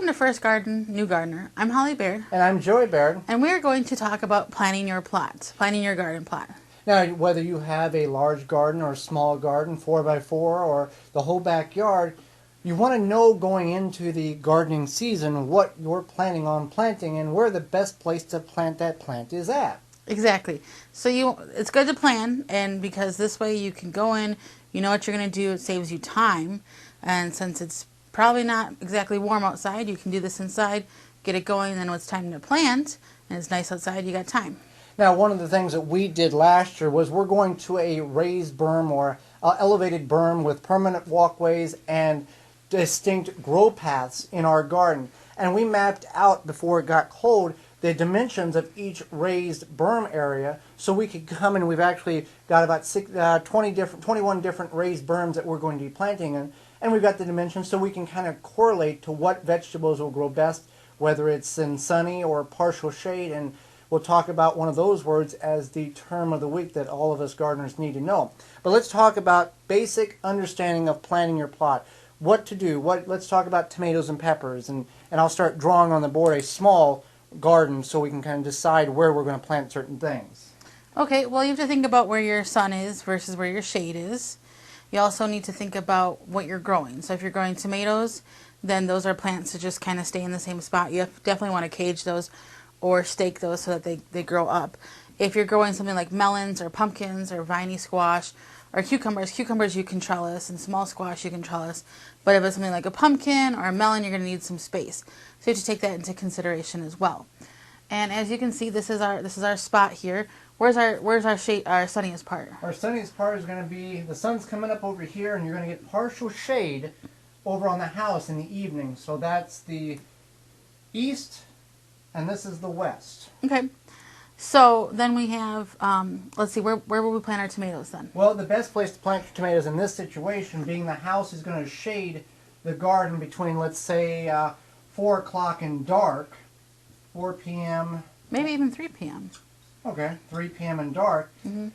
to First Garden, New Gardener. I'm Holly Baird. And I'm Joey Baird. And we're going to talk about planting your plot, planting your garden plot. Now, whether you have a large garden or a small garden, 4x4, or the whole backyard, you want to know going into the gardening season what you're planning on planting and where the best place to plant that plant is at. Exactly. So it's good to plan, and because this way you can go in, you know what you're going to do. It saves you time, and since it's probably not exactly warm outside, you can do this inside, get it going, and then when it's time to plant, and it's nice outside, you got time. Now, one of the things that we did last year was we're going to a raised berm or elevated berm with permanent walkways and distinct grow paths in our garden. And we mapped out, before it got cold, the dimensions of each raised berm area, so we could come and we've actually got about 21 different raised berms that we're going to be planting in, and we've got the dimensions so we can kind of correlate to what vegetables will grow best, whether it's in sunny or partial shade, and we'll talk about one of those words as the term of the week that all of us gardeners need to know. But let's talk about basic understanding of planting your plot. What to do. Let's talk about tomatoes and peppers, and I'll start drawing on the board a small garden so we can kind of decide where we're going to plant certain things. Okay, well, you have to think about where your sun is versus where your shade is. You also need to think about what you're growing. So if you're growing tomatoes, then those are plants that just kind of stay in the same spot. You definitely want to cage those or stake those so that they grow up. If you're growing something like melons or pumpkins or viney squash or cucumbers you can trellis, and small squash you can trellis. But if it's something like a pumpkin or a melon, you're going to need some space. So you have to take that into consideration as well. And as you can see, this is our spot here. Where's our sunniest part? Our sunniest part is going to be, the sun's coming up over here, and you're going to get partial shade over on the house in the evening. So that's the east, and this is the west. Okay. So then we have, let's see, where will we plant our tomatoes then? Well, the best place to plant your tomatoes in this situation, being the house is going to shade the garden between, let's say, 4 o'clock and dark, 4 p.m. Maybe even 3 p.m. Okay, 3 p.m. and dark. Mm-hmm.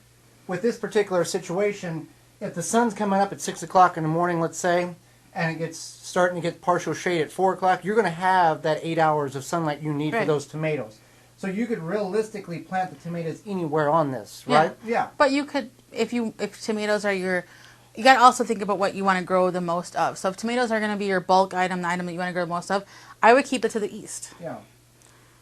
With this particular situation, if the sun's coming up at 6 o'clock in the morning, let's say, and it's starting to get partial shade at 4 o'clock, you're going to have that 8 hours of sunlight you need for those tomatoes. So you could realistically plant the tomatoes anywhere on this, right? Yeah. But you could, if tomatoes are you got to also think about what you want to grow the most of. So if tomatoes are going to be your bulk item, the item that you want to grow the most of, I would keep it to the east. Yeah.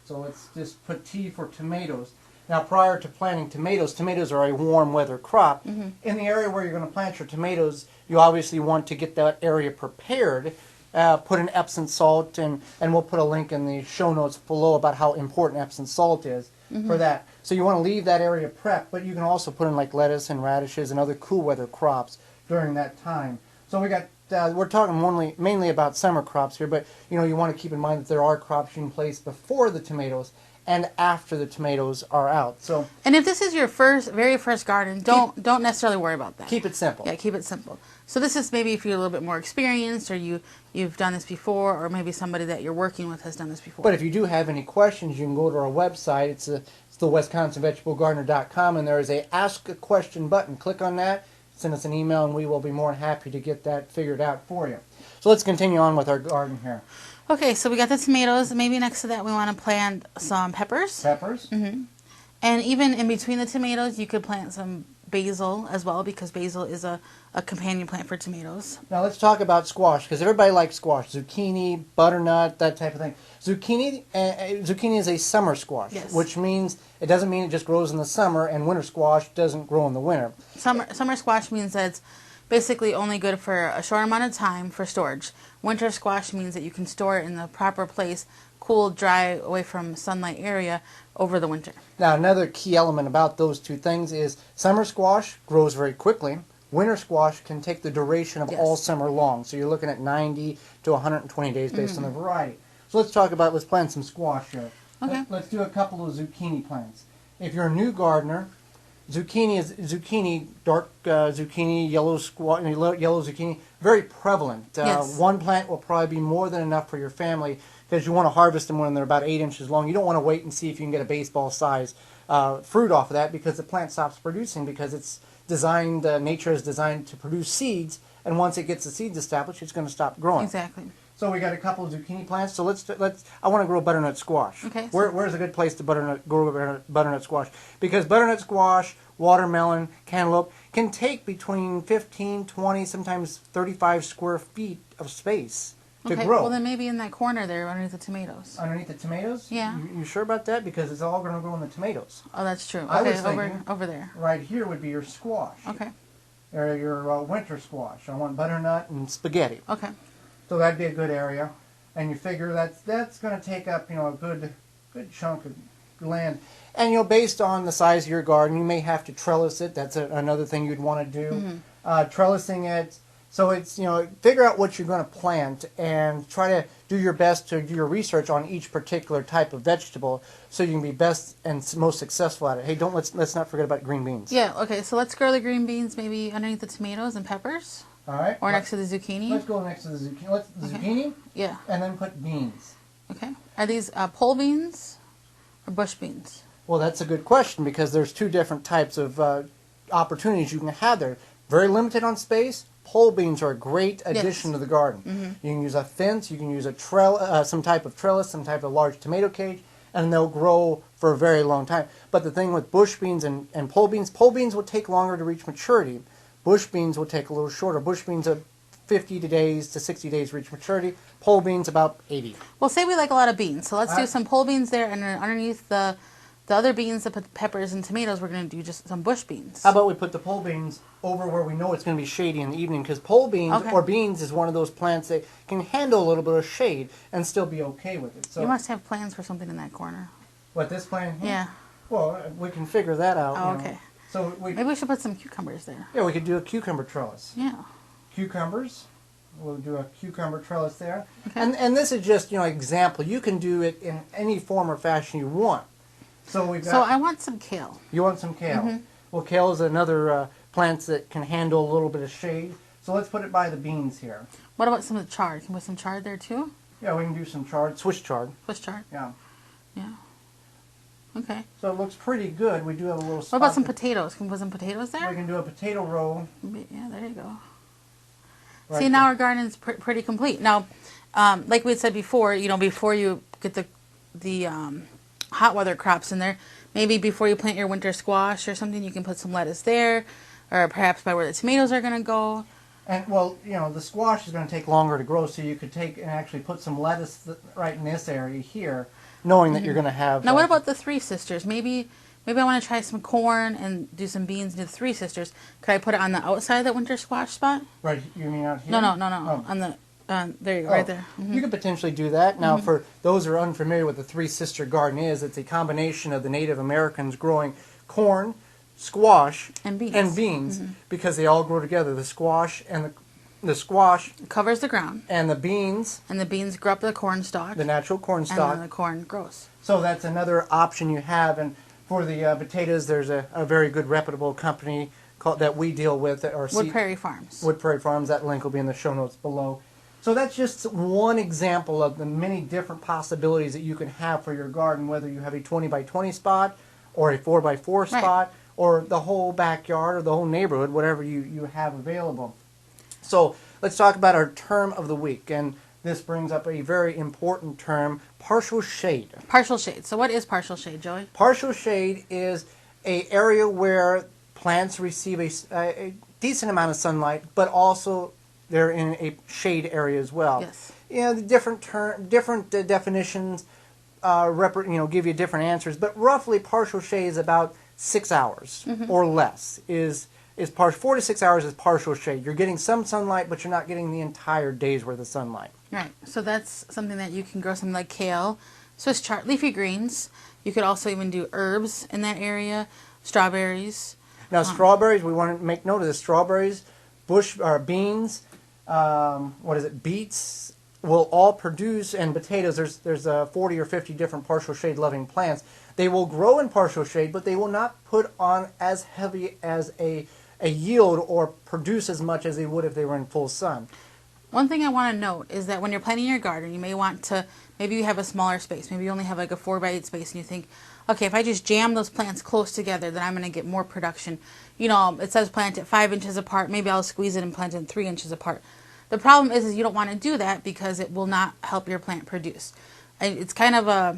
So let's just put T for tomatoes. Now, prior to planting tomatoes, tomatoes are a warm weather crop. Mm-hmm. In the area where you're going to plant your tomatoes, you obviously want to get that area prepared. Put in Epsom salt, and we'll put a link in the show notes below about how important Epsom salt is for that. So you want to leave that area prepped, but you can also put in like lettuce and radishes and other cool weather crops during that time. So we're talking mainly about summer crops here, but you want to keep in mind that there are crops you can place before the tomatoes and after the tomatoes are out. And if this is your very first garden, don't necessarily worry about that. Keep it simple. Yeah, keep it simple. So this is maybe if you're a little bit more experienced, or you've done this before, or maybe somebody that you're working with has done this before. But if you do have any questions, you can go to our website. It's the WisconsinVegetableGardener.com, and there is a Ask a Question button. Click on that, send us an email, and we will be more than happy to get that figured out for you. So let's continue on with our garden here. Okay, so we got the tomatoes. Maybe next to that we want to plant some peppers. Peppers. Mm-hmm. And even in between the tomatoes, you could plant some basil as well, because basil is a companion plant for tomatoes. Now let's talk about squash, because everybody likes squash. Zucchini, butternut, that type of thing. Zucchini is a summer squash, which means it doesn't mean it just grows in the summer, and winter squash doesn't grow in the winter. Summer squash means that it's basically only good for a short amount of time for storage. Winter squash means that you can store it in the proper place, cool, dry, away from sunlight area over the winter. Now, another key element about those two things is summer squash grows very quickly. Winter squash can take the duration of all summer long. So you're looking at 90 to 120 days based on the variety. So let's plant some squash here. Okay. Let's do a couple of zucchini plants. If you're a new gardener, zucchini, dark zucchini, yellow zucchini, very prevalent. One plant will probably be more than enough for your family, because you want to harvest them when they're about 8 inches long. You don't want to wait and see if you can get a baseball size fruit off of that, because the plant stops producing, because it's designed, nature is designed to produce seeds, and once it gets the seeds established, it's going to stop growing. Exactly. So we got a couple of zucchini plants. So let's. I want to grow butternut squash. Okay. Where's a good place to grow butternut squash? Because butternut squash, watermelon, cantaloupe can take between 15, 20, sometimes 35 square feet of space to Okay. grow. Well, then maybe in that corner there, underneath the tomatoes. Underneath the tomatoes? Yeah. You sure about that? Because it's all going to grow in the tomatoes. Oh, that's true. I Okay, was thinking over there. right here would be your squash. Okay. Or your winter squash. I want butternut and spaghetti. Okay. So that'd be a good area. And you figure that's going to take up, a good chunk of land. And, based on the size of your garden, you may have to trellis it. That's another thing you'd want to do. Trellising it. So it's, figure out what you're going to plant and try to do your best to do your research on each particular type of vegetable so you can be best and most successful at it. Hey, let's not forget about green beans. Yeah, okay, so let's grow the green beans maybe underneath the tomatoes and peppers. All right. Or next to the zucchini. Let's go next to the zucchini. Zucchini? Yeah. And then put beans. Okay. Are these pole beans or bush beans? Well, that's a good question because there's two different types of opportunities you can have there. Very limited on space. Pole beans are a great addition to the garden. You can use a fence, you can use a some type of trellis, some type of large tomato cage, and they'll grow for a very long time. But the thing with bush beans and pole beans will take longer to reach maturity. Bush beans will take a little shorter. Bush beans are 50 days to 60 days to reach maturity. Pole beans about 80. Well, say we like a lot of beans, so let's do some pole beans there, and then underneath the other beans, the peppers and tomatoes, we're going to do just some bush beans. How about we put the pole beans over where we know it's going to be shady in the evening? Because pole beans or beans is one of those plants that can handle a little bit of shade and still be okay with it. So you must have plans for something in that corner. What, this plant here? Yeah. Well, we can figure that out. Oh, okay. So maybe we should put some cucumbers there. Yeah, we could do a cucumber trellis. Yeah. Cucumbers. We'll do a cucumber trellis there. Okay. And this is just, example. You can do it in any form or fashion you want. So we've got. So I want some kale. You want some kale? Well, kale is another plant that can handle a little bit of shade. So let's put it by the beans here. What about some of the chard? Can we put some chard there too? Yeah, we can do some chard, Swiss chard. Swiss chard. Yeah. Yeah. Okay. So it looks pretty good. We do have a little spot. What about some potatoes? Can we put some potatoes there? We can do a potato row. Yeah, there you go. Right See, now our garden's pretty complete. Now, like we had said before, before you get the hot weather crops in there, maybe before you plant your winter squash or something, you can put some lettuce there, or perhaps by where the tomatoes are going to go. And, well, the squash is going to take longer to grow, so you could take and actually put some lettuce right in this area here, knowing that you're going to have... Now, what about the Three Sisters? Maybe I want to try some corn and do some beans into the Three Sisters. Could I put it on the outside of that winter squash spot? Right, you mean out here? No. Oh. On the... there you go, right there. You could potentially do that. Now, for those who are unfamiliar with the Three Sister Garden it's a combination of the Native Americans growing corn, squash, and beans, because they all grow together. The squash covers the ground, and the beans grow up the corn stalk, the natural corn stalk, and then the corn grows. So that's another option you have. And for the potatoes, there's a very good reputable company that we deal with, Wood Prairie Farms. Wood Prairie Farms. That link will be in the show notes below. So that's just one example of the many different possibilities that you can have for your garden, whether you have a 20 by 20 spot or a 4 by 4 spot or the whole backyard or the whole neighborhood, whatever you have available. So let's talk about our term of the week. And this brings up a very important term, partial shade. Partial shade. So what is partial shade, Joey? Partial shade is an area where plants receive a decent amount of sunlight, but also they're in a shade area as well. Yes. The different definitions give you different answers, but roughly partial shade is about 6 hours or less. Is 4 to 6 hours is partial shade. You're getting some sunlight, but you're not getting the entire day's worth of sunlight. Right. So that's something that you can grow, something like kale, Swiss chard, leafy greens. You could also even do herbs in that area, strawberries. Now, strawberries, we want to make note of this. Strawberries, beans, beets will all produce, and potatoes, there's 40 or 50 different partial shade loving plants. They will grow in partial shade, but they will not put on as heavy as a yield or produce as much as they would if they were in full sun. One thing I want to note is that when you're planting your garden, you may want to, maybe you have a smaller space. Maybe you only have like a 4 by 8 space and you think, okay, if I just jam those plants close together, then I'm going to get more production. It says plant it 5 inches apart. Maybe I'll squeeze it and plant it 3 inches apart. The problem is you don't want to do that because it will not help your plant produce. It's kind of a,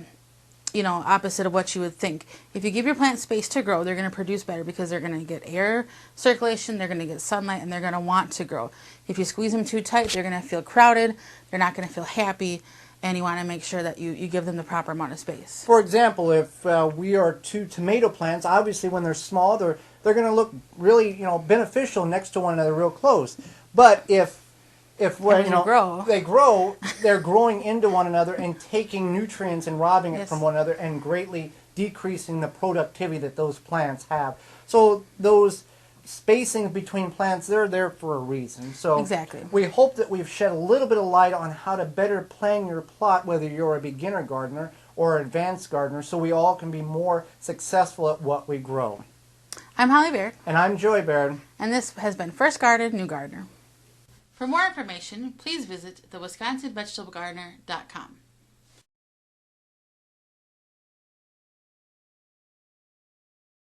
opposite of what you would think. If you give your plant space to grow, they're going to produce better because they're going to get air circulation, they're going to get sunlight, and they're going to want to grow. If you squeeze them too tight, they're going to feel crowded, they're not going to feel happy, and you want to make sure that you give them the proper amount of space. For example, if we are two tomato plants, obviously when they're small, they're going to look really beneficial next to one another, real close. But if they grow, they're growing into one another and taking nutrients and robbing it from one another and greatly decreasing the productivity that those plants have. So those spacings between plants, they're there for a reason. So exactly. We hope that we've shed a little bit of light on how to better plan your plot, whether you're a beginner gardener or an advanced gardener, so we all can be more successful at what we grow. I'm Holly Baird. And I'm Joy Baird. And this has been First Garden, New Gardener. For more information, please visit thewwisconsinvegetablegardener.com.